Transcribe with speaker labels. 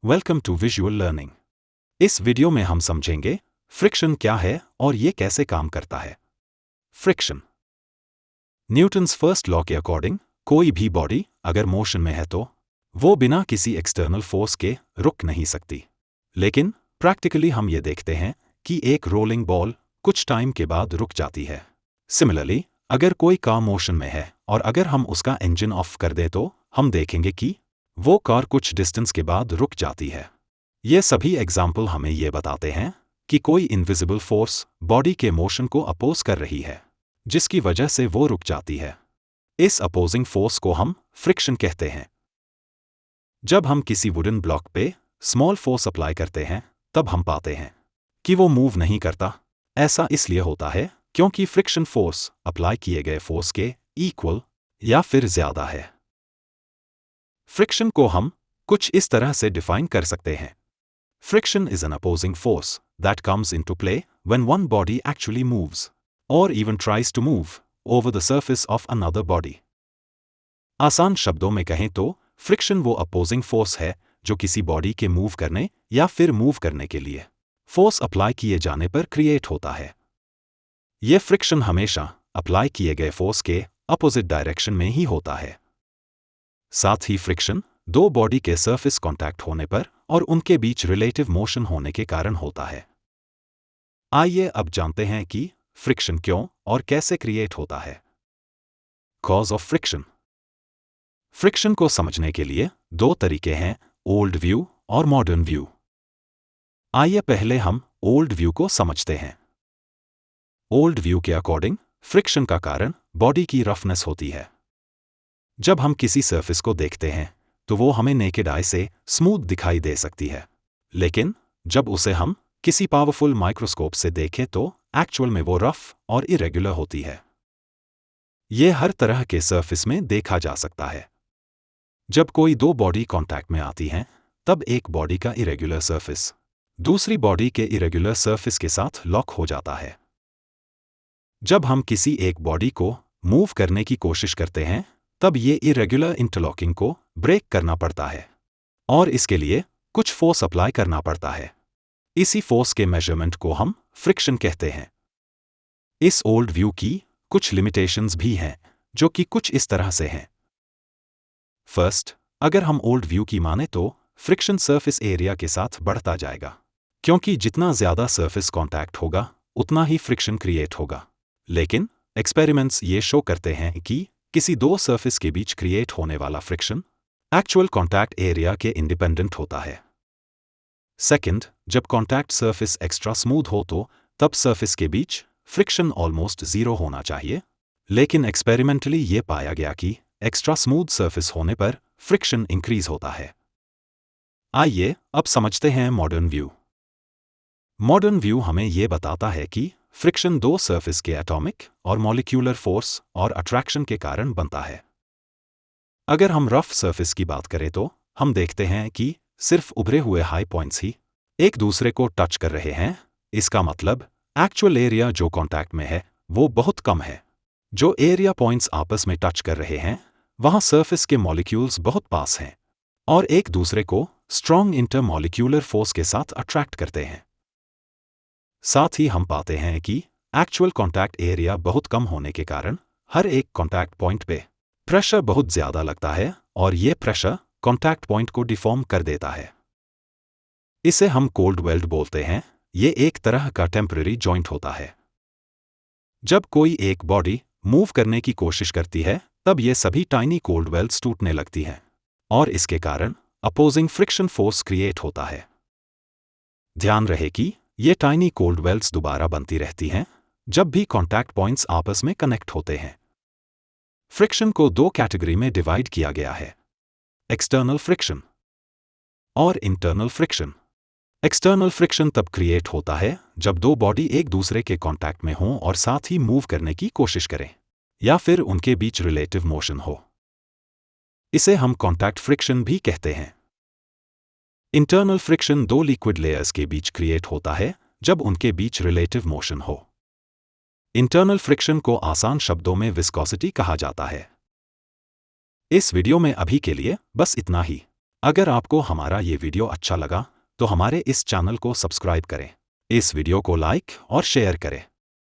Speaker 1: Welcome to visual learning. इस video में हम समझेंगे फ्रिक्शन क्या है और ये कैसे काम करता है। फ्रिक्शन। न्यूटन्स फर्स्ट लॉ के अकॉर्डिंग कोई भी बॉडी अगर मोशन में है तो वो बिना किसी एक्सटर्नल फोर्स के रुक नहीं सकती। लेकिन प्रैक्टिकली हम ये देखते हैं कि एक रोलिंग बॉल कुछ टाइम के बाद रुक जाती है। सिमिलरली अगर कोई कार मोशन में है और अगर हम उसका इंजन ऑफ कर दें तो हम देखेंगे कि वो कार कुछ डिस्टेंस के बाद रुक जाती है। ये सभी एग्जाम्पल हमें ये बताते हैं कि कोई इनविजिबल फोर्स बॉडी के मोशन को अपोज कर रही है, जिसकी वजह से वो रुक जाती है। इस अपोजिंग फोर्स को हम फ्रिक्शन कहते हैं। जब हम किसी वुडन ब्लॉक पे स्मॉल फोर्स अप्लाई करते हैं तब हम पाते हैं कि वो मूव नहीं करता। ऐसा इसलिए होता है क्योंकि फ्रिक्शन फोर्स अप्लाई किए गए फोर्स के इक्वल या फिर ज्यादा है। फ्रिक्शन को हम कुछ इस तरह से डिफाइन कर सकते हैं। Friction is an opposing force that comes into play when one body actually moves और even tries to move over the surface of another body. आसान शब्दों में कहें तो फ्रिक्शन वो अपोजिंग फोर्स है जो किसी बॉडी के मूव करने या फिर मूव करने के लिए फोर्स अप्लाई किए जाने पर क्रिएट होता है। यह फ्रिक्शन हमेशा अप्लाई किए गए फोर्स के अपोजिट डायरेक्शन में ही होता है। साथ ही फ्रिक्शन दो बॉडी के सरफेस कांटेक्ट होने पर और उनके बीच रिलेटिव मोशन होने के कारण होता है। आइए अब जानते हैं कि फ्रिक्शन क्यों और कैसे क्रिएट होता है। Cause of friction. फ्रिक्शन को समझने के लिए दो तरीके हैं, ओल्ड व्यू और मॉडर्न व्यू। आइए पहले हम ओल्ड व्यू को समझते हैं। ओल्ड व्यू के अकॉर्डिंग फ्रिक्शन का कारण बॉडी की रफनेस होती है। जब हम किसी सरफेस को देखते हैं तो वो हमें नेकेड आई से स्मूथ दिखाई दे सकती है, लेकिन जब उसे हम किसी पावरफुल माइक्रोस्कोप से देखें तो एक्चुअल में वो रफ और इरेगुलर होती है। ये हर तरह के सरफेस में देखा जा सकता है। जब कोई दो बॉडी कांटेक्ट में आती हैं तब एक बॉडी का इरेगुलर सरफेस दूसरी बॉडी के इरेगुलर सरफेस के साथ लॉक हो जाता है। जब हम किसी एक बॉडी को मूव करने की कोशिश करते हैं तब ये इरेगुलर इंटरलॉकिंग को ब्रेक करना पड़ता है और इसके लिए कुछ फोर्स अप्लाई करना पड़ता है। इसी फोर्स के मेजरमेंट को हम फ्रिक्शन कहते हैं। इस ओल्ड व्यू की कुछ लिमिटेशंस भी हैं जो कि कुछ इस तरह से हैं। फर्स्ट, अगर हम ओल्ड व्यू की माने तो फ्रिक्शन सरफेस एरिया के साथ बढ़ता जाएगा, क्योंकि जितना ज्यादा सरफेस कांटेक्ट होगा उतना ही फ्रिक्शन क्रिएट होगा। लेकिन एक्सपेरिमेंट्स ये शो करते हैं कि किसी दो सरफेस के बीच क्रिएट होने वाला फ्रिक्शन एक्चुअल कांटेक्ट एरिया के इंडिपेंडेंट होता है। सेकंड, जब कांटेक्ट सरफेस एक्स्ट्रा स्मूथ हो तो तब सरफेस के बीच फ्रिक्शन ऑलमोस्ट जीरो होना चाहिए, लेकिन एक्सपेरिमेंटली ये पाया गया कि एक्स्ट्रा स्मूथ सरफेस होने पर फ्रिक्शन इंक्रीज होता है। आइए अब समझते हैं मॉडर्न व्यू। मॉडर्न व्यू हमें ये बताता है कि फ्रिक्शन दो सरफेस के एटॉमिक और मॉलिक्यूलर फोर्स और अट्रैक्शन के कारण बनता है। अगर हम रफ सरफेस की बात करें तो हम देखते हैं कि सिर्फ उभरे हुए हाई पॉइंट्स ही एक दूसरे को टच कर रहे हैं। इसका मतलब एक्चुअल एरिया जो कांटेक्ट में है वो बहुत कम है। जो एरिया पॉइंट्स आपस में टच कर रहे हैं वहां सरफेस के मॉलिक्यूल्स बहुत पास हैं और एक दूसरे को स्ट्रॉन्ग इंटरमॉलिक्यूलर फोर्स के साथ अट्रैक्ट करते हैं। साथ ही हम पाते हैं कि एक्चुअल कांटेक्ट एरिया बहुत कम होने के कारण हर एक कांटेक्ट पॉइंट पे प्रेशर बहुत ज्यादा लगता है और ये प्रेशर कांटेक्ट पॉइंट को डिफॉर्म कर देता है। इसे हम कोल्ड वेल्ड बोलते हैं। ये एक तरह का टेम्पररी जॉइंट होता है। जब कोई एक बॉडी मूव करने की कोशिश करती है तब ये सभी टाइनी कोल्ड वेल्ड्स टूटने लगती हैं और इसके कारण अपोजिंग फ्रिक्शन फोर्स क्रिएट होता है। ध्यान रहे कि ये टाइनी कोल्ड वेल्ड्स दोबारा बनती रहती हैं जब भी कांटेक्ट पॉइंट्स आपस में कनेक्ट होते हैं। फ्रिक्शन को दो कैटेगरी में डिवाइड किया गया है, एक्सटर्नल फ्रिक्शन और इंटरनल फ्रिक्शन। एक्सटर्नल फ्रिक्शन तब क्रिएट होता है जब दो बॉडी एक दूसरे के कांटेक्ट में हों और साथ ही मूव करने की कोशिश करें या फिर उनके बीच रिलेटिव मोशन हो। इसे हम कांटेक्ट फ्रिक्शन भी कहते हैं। इंटरनल फ्रिक्शन दो लिक्विड लेयर्स के बीच क्रिएट होता है जब उनके बीच रिलेटिव मोशन हो। इंटरनल फ्रिक्शन को आसान शब्दों में विस्कोसिटी कहा जाता है। इस वीडियो में अभी के लिए बस इतना ही। अगर आपको हमारा ये वीडियो अच्छा लगा तो हमारे इस चैनल को सब्सक्राइब करें, इस वीडियो को लाइक और शेयर करें।